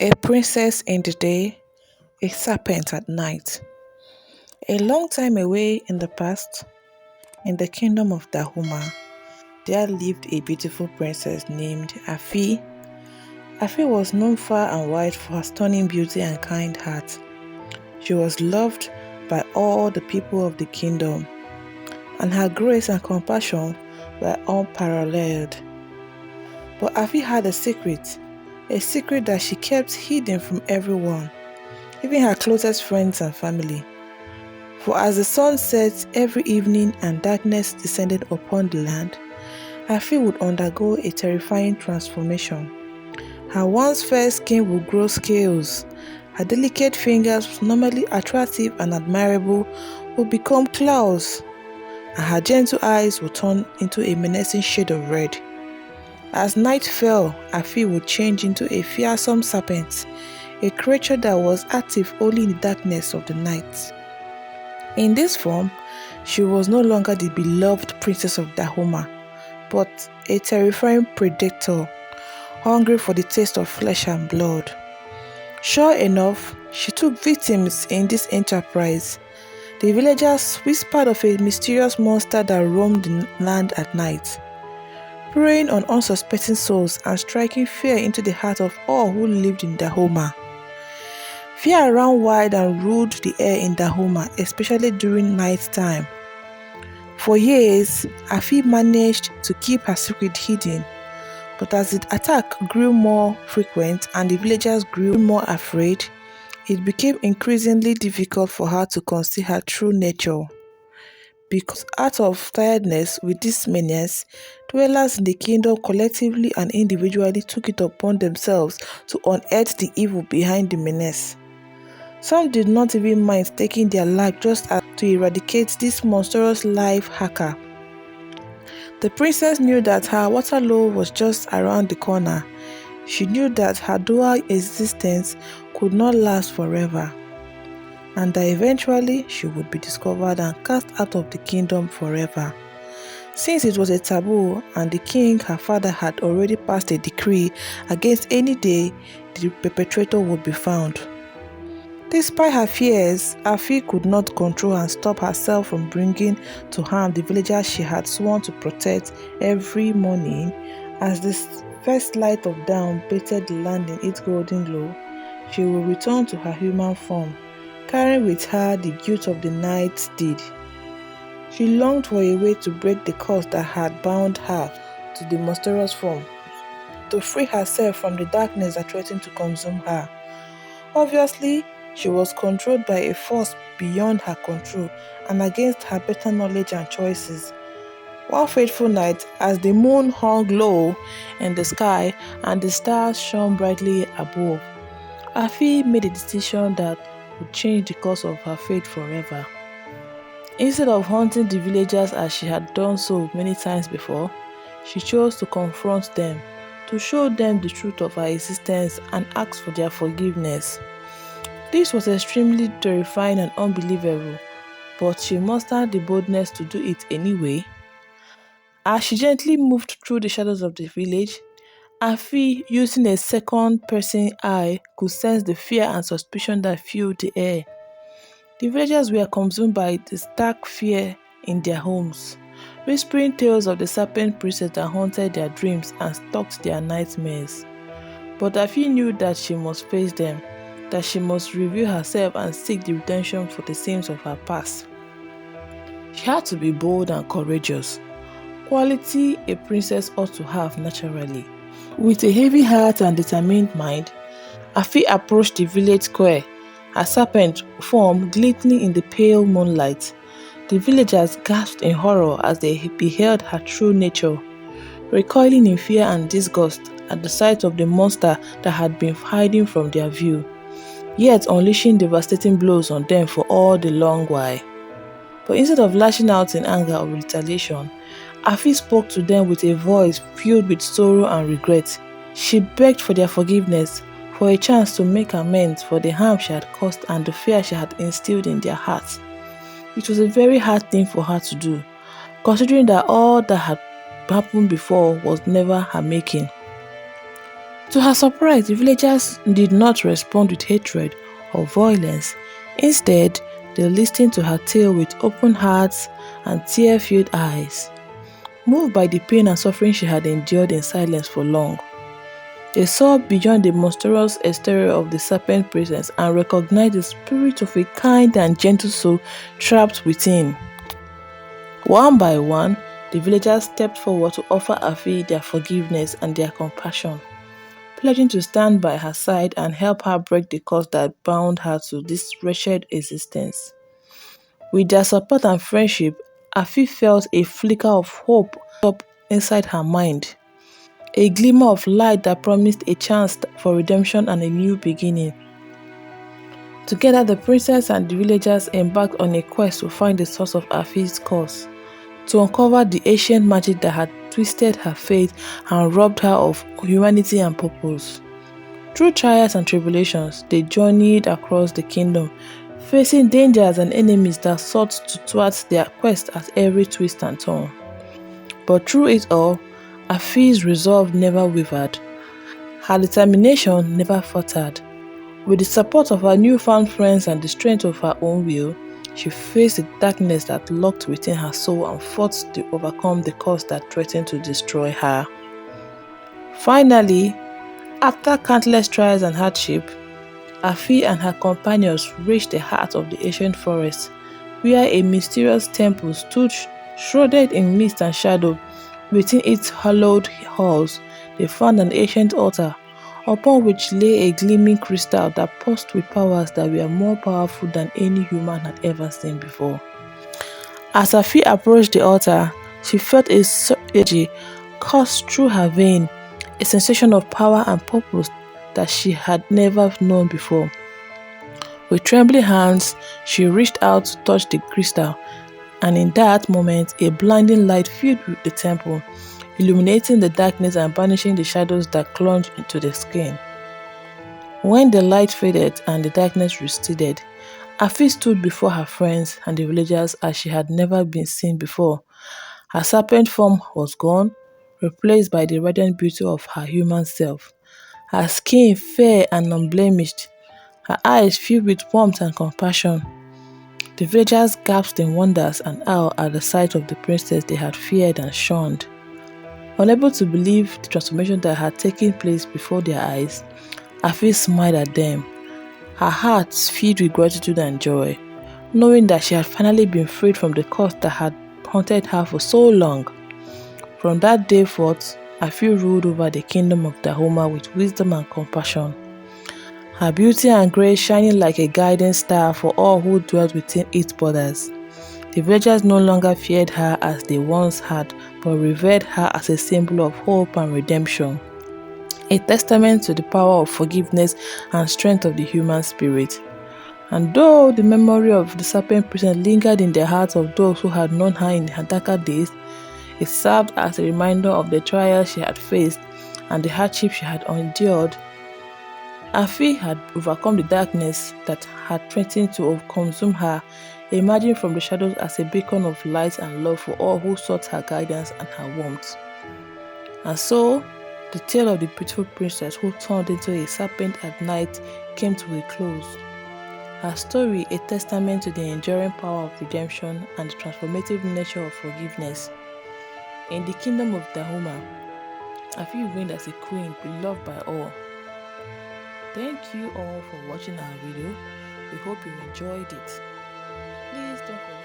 A princess in the day, a serpent at night. A long time away in the past, in the kingdom of Dahuma, there lived a beautiful princess named Afi. Afi was known far and wide for her stunning beauty and kind heart. She was loved by all the people of the kingdom, and her grace and compassion were unparalleled. But Afi had a secret that she kept hidden from everyone, even her closest friends and family. For as the sun set every evening and darkness descended upon the land, Afi would undergo a terrifying transformation. Her once fair skin would grow scales, her delicate fingers, normally attractive and admirable, would become claws, and her gentle eyes would turn into a menacing shade of red. As night fell, Afi would change into a fearsome serpent, a creature that was active only in the darkness of the night. In this form, she was no longer the beloved princess of Dahoma, but a terrifying predator, hungry for the taste of flesh and blood. Sure enough, she took victims in this enterprise. The villagers whispered of a mysterious monster that roamed the land at night, preying on unsuspecting souls and striking fear into the heart of all who lived in Dahoma. Fear ran wild and ruled the air in Dahoma, especially during night time. For years, Afi managed to keep her secret hidden, but as the attack grew more frequent and the villagers grew more afraid, it became increasingly difficult for her to conceal her true nature. Because out of tiredness with this menace, dwellers in the kingdom collectively and individually took it upon themselves to unearth the evil behind the menace. Some did not even mind taking their life just as to eradicate this monstrous life hacker. The princess knew that her Waterloo was just around the corner. She knew that her dual existence could not last forever, and that eventually she would be discovered and cast out of the kingdom forever. Since it was a taboo and the king, her father, had already passed a decree against any day the perpetrator would be found. Despite her fears, Afi could not control and stop herself from bringing to harm the villagers she had sworn to protect. Every morning, as the first light of dawn bathed the land in its golden glow, she would return to her human form, carrying with her the guilt of the night's deed. She longed for a way to break the curse that had bound her to the monstrous form, to free herself from the darkness that threatened to consume her. Obviously, she was controlled by a force beyond her control and against her better knowledge and choices. One fateful night, as the moon hung low in the sky and the stars shone brightly above, Afi made a decision that would change the course of her fate forever. Instead of hunting the villagers as she had done so many times before, she chose to confront them, to show them the truth of her existence and ask for their forgiveness. This was extremely terrifying and unbelievable, but she mustered the boldness to do it anyway. As she gently moved through the shadows of the village, Afi, using a second-person eye, could sense the fear and suspicion that filled the air. The villagers were consumed by the stark fear in their homes, whispering tales of the serpent princess that haunted their dreams and stalked their nightmares. But Afi knew that she must face them, that she must reveal herself and seek the redemption for the sins of her past. She had to be bold and courageous, quality a princess ought to have naturally. With a heavy heart and determined mind, Afi approached the village square, her serpent form glistening in the pale moonlight. The villagers gasped in horror as they beheld her true nature, recoiling in fear and disgust at the sight of the monster that had been hiding from their view, yet unleashing devastating blows on them for all the long while. But instead of lashing out in anger or retaliation, Afi spoke to them with a voice filled with sorrow and regret. She begged for their forgiveness, for a chance to make amends for the harm she had caused and the fear she had instilled in their hearts. It was a very hard thing for her to do, considering that all that had happened before was never her making. To her surprise, the villagers did not respond with hatred or violence. Instead, they listened to her tale with open hearts and tear-filled eyes. Moved by the pain and suffering she had endured in silence for long, they saw beyond the monstrous exterior of the serpent princess and recognized the spirit of a kind and gentle soul trapped within. One by one, the villagers stepped forward to offer Afi their forgiveness and their compassion, pledging to stand by her side and help her break the curse that bound her to this wretched existence. With their support and friendship, Afi felt a flicker of hope up inside her mind, a glimmer of light that promised a chance for redemption and a new beginning. Together, the princess and the villagers embarked on a quest to find the source of Afi's curse, to uncover the ancient magic that had twisted her faith and robbed her of humanity and purpose. Through trials and tribulations, they journeyed across the kingdom, facing dangers and enemies that sought to thwart their quest at every twist and turn. But through it all, Afi's resolve never wavered. Her determination never faltered. With the support of her newfound friends and the strength of her own will, she faced the darkness that lurked within her soul and fought to overcome the curse that threatened to destroy her. Finally, after countless trials and hardship, Afi and her companions reached the heart of the ancient forest, where a mysterious temple stood shrouded in mist and shadow. Within its hallowed halls, they found an ancient altar, upon which lay a gleaming crystal that pulsed with powers that were more powerful than any human had ever seen before. As Afi approached the altar, she felt a surge of energy coursed through her veins, a sensation of power and purpose that she had never known before. With trembling hands, she reached out to touch the crystal, and in that moment, a blinding light filled the temple, illuminating the darkness and banishing the shadows that clung into the skin. When the light faded and the darkness receded, Afi stood before her friends and the villagers as she had never been seen before. Her serpent form was gone, replaced by the radiant beauty of her human self. Her skin fair and unblemished, her eyes filled with warmth and compassion. The villagers gasped in wonder and awe at the sight of the princess they had feared and shunned. Unable to believe the transformation that had taken place before their eyes, Afi smiled at them, her heart filled with gratitude and joy, knowing that she had finally been freed from the curse that had haunted her for so long. From that day forth, Afi ruled over the kingdom of Dahoma with wisdom and compassion, her beauty and grace shining like a guiding star for all who dwelt within its borders. The villagers no longer feared her as they once had, but revered her as a symbol of hope and redemption, a testament to the power of forgiveness and strength of the human spirit. And though the memory of the serpent princess lingered in the hearts of those who had known her in her darker days, it served as a reminder of the trials she had faced and the hardship she had endured. Afi had overcome the darkness that had threatened to consume her, emerging from the shadows as a beacon of light and love for all who sought her guidance and her warmth. And so, the tale of the beautiful princess who turned into a serpent at night came to a close. Her story, a testament to the enduring power of redemption and the transformative nature of forgiveness. In the kingdom of Dahoma, Afi reigned as a queen beloved by all. Thank you all for watching our video. We hope you enjoyed it. Please don't forget